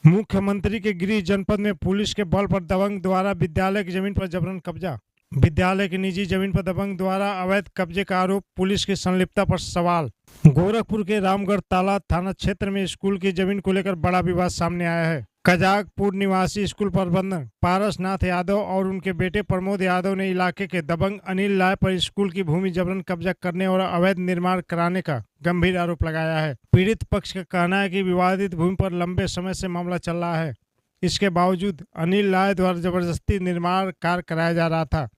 मुख्यमंत्री के गृह जनपद में पुलिस के बल पर दबंग द्वारा विद्यालय की जमीन पर जबरन कब्जा। विद्यालय की निजी जमीन पर दबंग द्वारा अवैध कब्जे का आरोप, पुलिस की संलिप्तता पर सवाल। गोरखपुर के रामगढ़ ताला थाना क्षेत्र में स्कूल की जमीन को लेकर बड़ा विवाद सामने आया है। कजाकपुर निवासी स्कूल प्रबंधक पारसनाथ यादव और उनके बेटे प्रमोद यादव ने इलाके के दबंग अनिल लाय पर स्कूल की भूमि जबरन कब्जा करने और अवैध निर्माण कराने का गंभीर आरोप लगाया है। पीड़ित पक्ष का कहना है कि विवादित भूमि पर लंबे समय से मामला चल रहा है। इसके बावजूद अनिल लाय द्वारा जबरदस्ती निर्माण कार्य कराया जा रहा था।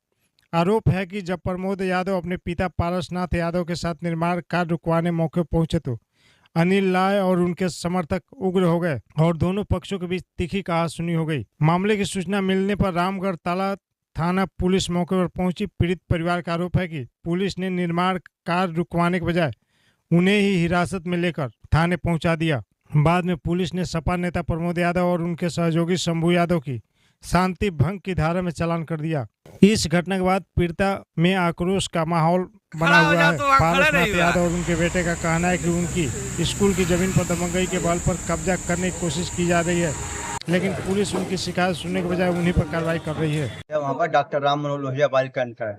आरोप है कि जब प्रमोद यादव अपने पिता पारसनाथ यादव के साथ निर्माण कार्य रुकवाने मौके पहुंचे तो अनिल लाय और उनके समर्थक उग्र हो गए और दोनों पक्षों के बीच तीखी कहासुनी हो गई। मामले की सूचना मिलने पर रामगढ़ ताला थाना पुलिस मौके पर पहुंची। पीड़ित परिवार का आरोप है कि पुलिस ने निर्माण कार्य रुकवाने के बजाय उन्हें ही हिरासत में लेकर थाने पहुंचा दिया। बाद में पुलिस ने सपा नेता प्रमोद यादव और उनके सहयोगी शंभू यादव की शांति भंग की धारा में चालान कर दिया। इस घटना के बाद पीड़िता में आक्रोश का माहौल बना हुआ है। पारसनाथ यादव और उनके बेटे का कहना है कि उनकी स्कूल की जमीन पर दबंगई के बल पर कब्जा करने की कोशिश की जा रही है, लेकिन पुलिस उनकी शिकायत सुनने के बजाय उन्हीं पर कार्रवाई कर रही है। वहाँ पर डॉक्टर राम मनोहर लोहिया बालिका है,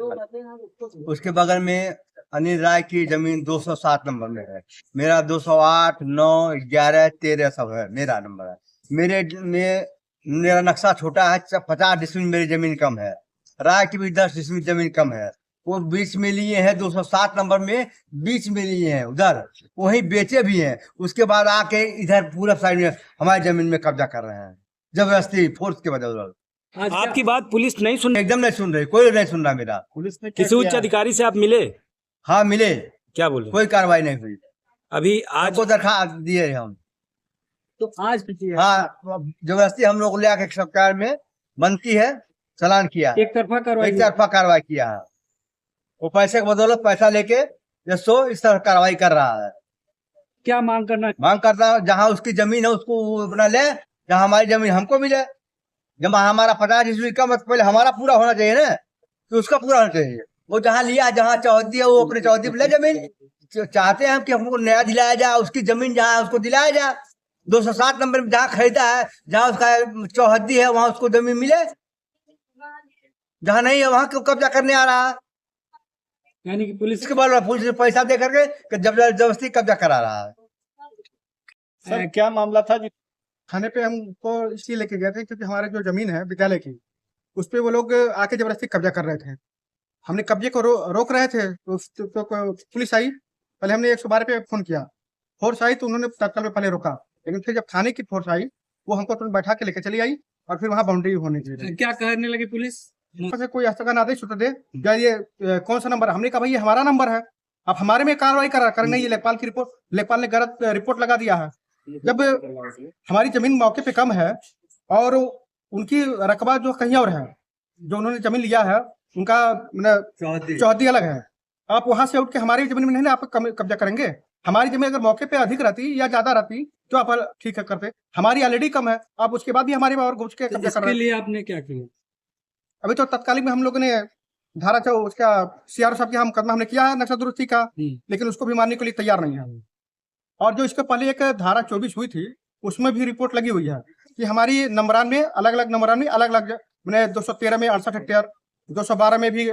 उसके बगल में अनिल राय की जमीन 207 नंबर में है। मेरा 208, 9, 11, 13 सब है, मेरा नंबर है। मेरा नक्शा छोटा है, 50 डिसमिल मेरी जमीन कम है। राय की भी 10 डिसमिल जमीन कम है। वो बीच में लिए हैं 207 नंबर में, बीच में लिए हैं उधर, वहीं बेचे भी हैं। उसके बाद आके इधर पूरा साइड में हमारी जमीन में कब्जा कर रहे हैं जबरदस्ती, फोर्स के बदौलत। आपकी बात पुलिस नहीं सुन, एकदम नहीं सुन रही, कोई नहीं सुन रहा। मेरा पुलिस ने किसी उच्च अधिकारी से आप मिले? हाँ मिले। क्या बोले? कोई कार्रवाई नहीं हुई। अभी आज को दरखास्त दिए हम, तो आज हाँ जबरदस्ती हम लोग ले आके सरकार में बनती है, चालान किया, एक तरफा कार्रवाई किया है। वो पैसे के बदौलत पैसा लेके इस तरह कार्रवाई कर रहा है। क्या मांग करता है, जहाँ उसकी जमीन है उसको अपना ले, जहाँ हमारी जमीन हमको मिले। जब हमारा 50 डिसमिल का मतलब पहले हमारा पूरा होना चाहिए ना, तो उसका पूरा होना चाहिए। वो जहाँ लिया, जहाँ चौहद्दी है, वो अपने चौहद्दी पे ले जमीन। चाहते हैं कि हमको नया दिलाया जाए, उसकी जमीन जहाँ उसको दिलाया जाए। 207 नंबर में जहाँ खरीदा है, जहाँ उसका चौहद्दी है, वहाँ उसको जमीन मिले। जहाँ नहीं है वहाँ क्यों कब्जा करने आ रहा है? यानी कि पुलिस के बल पुलिस ने पैसा दे करके जबरदस्ती कब्जा करा रहा है। सर क्या मामला था जी? थाने पे हमको इसलिए लेके गए थे क्योंकि हमारे जो जमीन है विद्यालय की, उस पे वो लोग आके जबरदस्ती कब्जा कर रहे थे। हमने कब्जे को रोक रहे थे तो पुलिस आई। पहले हमने 112 पे फोन किया, फोर्स आई तो उन्होंने तत्काल में पहले रोका, लेकिन फिर जब थाने की फोर्स आई वो हमको तुरंत बैठा के लेके चली आई और फिर वहाँ बाउंड्री होने के क्या कहने लगी पुलिस? कोई हस्तगत आदेश होता दे, ये कौन सा नंबर? हमने कहा भाई ये हमारा नंबर है, आप हमारे में कार्रवाई करेंगे। ये लेखपाल की रिपोर्ट, लेखपाल ने गलत रिपोर्ट लगा दिया है। जब हमारी जमीन मौके पे कम है और उनकी रकबा जो कहीं और है, जो उन्होंने जमीन लिया है उनका चौहद्दी अलग है, आप वहां से उठ के हमारी जमीन में नहीं ना आप कब्जा करेंगे। हमारी जमीन अगर मौके पे अधिक रहती या ज्यादा रहती तो आप ठीक है करते। हमारी ऑलरेडी कम है, आप उसके बाद भी हमारे और घुस के कब्जा कर रहे हैं। इसके लिए आपने क्या किया? अभी तो तत्कालीन में हम लोगों ने धारा जो उसका सीआर साहब का मुकदमा हमने किया है नक्शा दुरुस्ती का, लेकिन उसको भी मानने के लिए तैयार नहीं है। और जो इसके पहले एक धारा 24 हुई थी उसमें भी रिपोर्ट लगी हुई है कि हमारी नंबरान में अलग अलग मैंने 213 में 68 हेक्टेयर, 212 में भी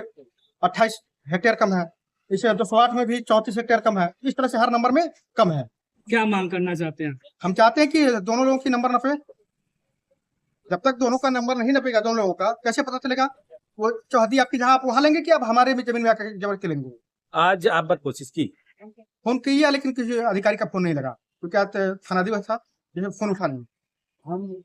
28 हेक्टेयर कम है, इसे 208 में भी 34 हेक्टेयर कम है। इस तरह से हर नंबर में कम है। क्या मांग करना चाहते हैं? हम चाहते हैं कि दोनों लोगों की नंबर नपे। जब तक दोनों का नंबर नहीं नपेगा, दोनों लोगों का कैसे पता चलेगा? वो चौहद्दी आपकी जहाँ आप वहां लेंगे कि आप हमारे में जमीन में आकर जबरदस्ती लेंगे? आज आप बात कोशिश की, फोन किया, लेकिन किसी अधिकारी का फोन नहीं लगा, तो क्या थानाधिपति साहब फोन उठा नहीं। हम